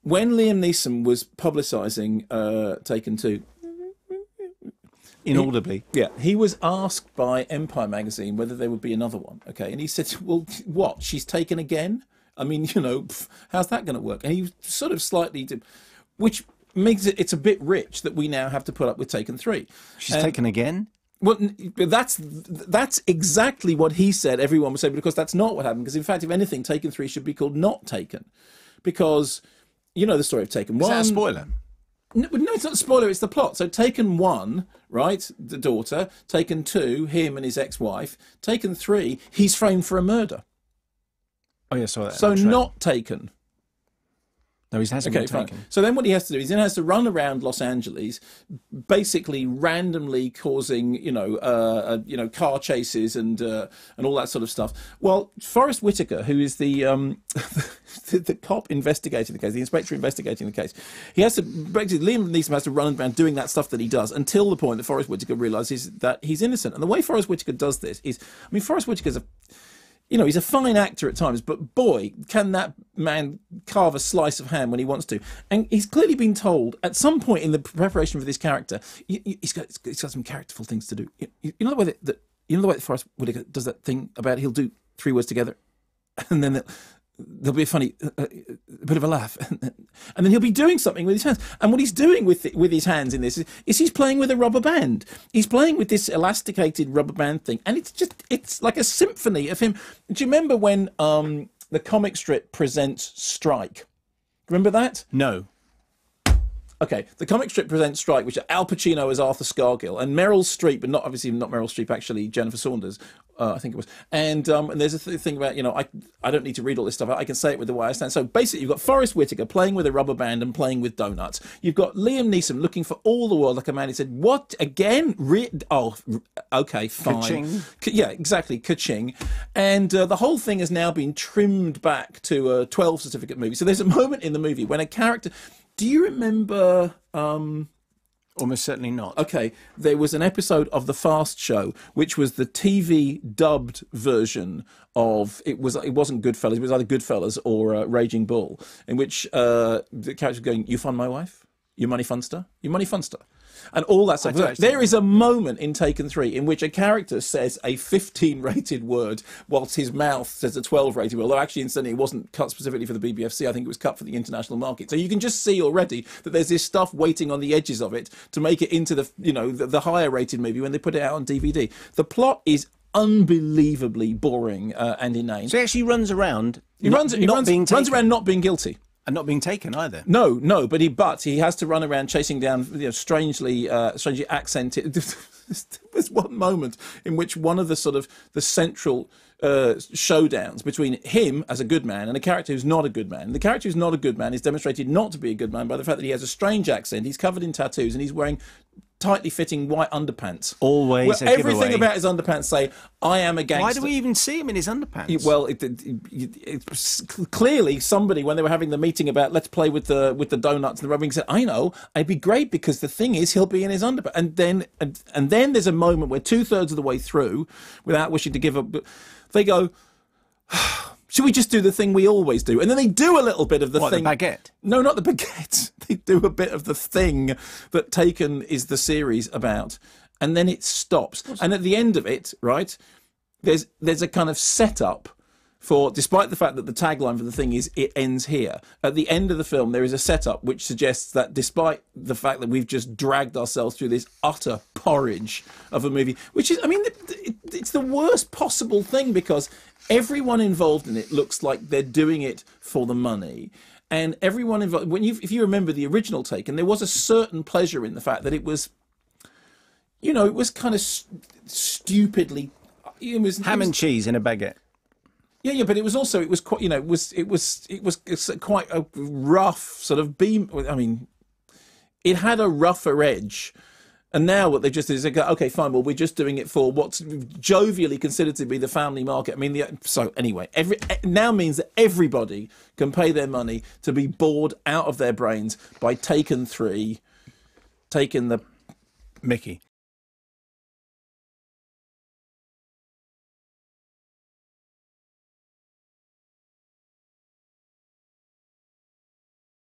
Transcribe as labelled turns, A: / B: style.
A: when Liam Neeson was publicising Taken 2,
B: inaudibly,
A: he was asked by Empire magazine whether there would be another one. Okay, and he said, "Well, what? She's taken again? I mean, you know, how's that going to work?" And he sort of slightly, which makes it's a bit rich that we now have to put up with Taken 3.
B: She's taken again.
A: Well, that's exactly what he said. Everyone was saying, because that's not what happened. Because in fact, if anything, Taken 3 should be called Not Taken, because you know the story of Taken 1.
B: Is that a spoiler?
A: No, it's not a spoiler, it's the plot. So Taken 1, right, the daughter. Taken 2, him and his ex-wife. Taken 3, he's framed for a murder.
B: Oh, yeah, I saw that.
A: So Not Taken.
B: No, he hasn't been taken.
A: Fine. So then what he has to do is he has to run around Los Angeles, basically randomly causing, car chases and all that sort of stuff. Well, Forrest Whitaker, who is the the cop investigating the case, the inspector investigating the case, he has to, basically, Liam Neeson has to run around doing that stuff that he does until the point that Forrest Whitaker realises that he's innocent. And the way Forrest Whitaker does this is, I mean, Forrest Whitaker's he's a fine actor at times, but boy, can that man carve a slice of ham when he wants to. And he's clearly been told at some point in the preparation for this character, he's got some characterful things to do. You know the way that Forrest Whitaker does that thing about he'll do 3 words together, and then there'll be a funny, a bit of a laugh, and then he'll be doing something with his hands. And what he's doing with his hands in this is he's playing with a rubber band. He's playing with this elasticated rubber band thing, and it's like a symphony of him. Do you remember when the comic strip Presents Strike? Remember that?
B: No.
A: Okay, the comic strip Presents Strike, which Al Pacino as Arthur Scargill and Meryl Streep, but not Meryl Streep, actually Jennifer Saunders, I think it was. And there's a thing about, I don't need to read all this stuff. I can say it with the way I stand. So basically, you've got Forrest Whitaker playing with a rubber band and playing with donuts. You've got Liam Neeson looking for all the world like a man. He said, "What again? Okay, fine."
B: Ka-ching.
A: Yeah, exactly, ka-ching. And the whole thing has now been trimmed back to a 12 certificate movie. So there's a moment in the movie when a character. Do you remember?
B: Almost certainly not.
A: Okay, there was an episode of The Fast Show, which was the TV dubbed version of it wasn't Goodfellas. It was either Goodfellas or Raging Bull, in which the character was going, "You fund my wife? You money funster? You money funster?" And all that stuff. There is a moment in Taken 3 in which a character says a 15 rated word whilst his mouth says a 12 rated word, although actually incidentally it wasn't cut specifically for the BBFC. I think it was cut for the international market. So you can just see already that there's this stuff waiting on the edges of it to make it into the higher rated movie when they put it out on DVD. The plot is unbelievably boring and inane.
B: So he actually runs around.
A: He runs around not being guilty.
B: And not being taken either.
A: No, but he has to run around chasing down strangely accented. There's one moment in which one of the central showdowns between him as a good man and a character who's not a good man. The character who's not a good man is demonstrated not to be a good man by the fact that he has a strange accent. He's covered in tattoos and he's wearing tightly fitting white underpants.
B: Always a giveaway.
A: Everything about his underpants say, "I am a gangster."
B: Why do we even see him in his underpants?
A: Well, it's clearly somebody, when they were having the meeting about let's play with the donuts and the rubbing, said, "I know, it'd be great because the thing is he'll be in his underpants." And then there's a moment where 2/3 of the way through, without wishing to give up, they go, "Should we just do the thing we always do?" And then they do a little bit of the thing.
B: The baguette?
A: No, not the baguette. They do a bit of the thing that Taken is the series about. And then it stops. And at the end of it, right, there's a kind of setup for, despite the fact that the tagline for the thing is "it ends here," at the end of the film there is a setup which suggests that despite the fact that we've just dragged ourselves through this utter porridge of a movie, which is, I mean, it's the worst possible thing because everyone involved in it looks like they're doing it for the money. And everyone involved, if you remember the original Taken, there was a certain pleasure in the fact that it was, it was kind of stupidly,
B: ham and cheese in a baguette.
A: Yeah, but it was quite, it was quite a rough sort of beam. I mean, it had a rougher edge. And now what they just do is they go, "Okay, fine, well, we're just doing it for what's jovially considered to be the family market." I mean, so anyway, it now means that everybody can pay their money to be bored out of their brains by Taken 3, taking the
B: Mickey.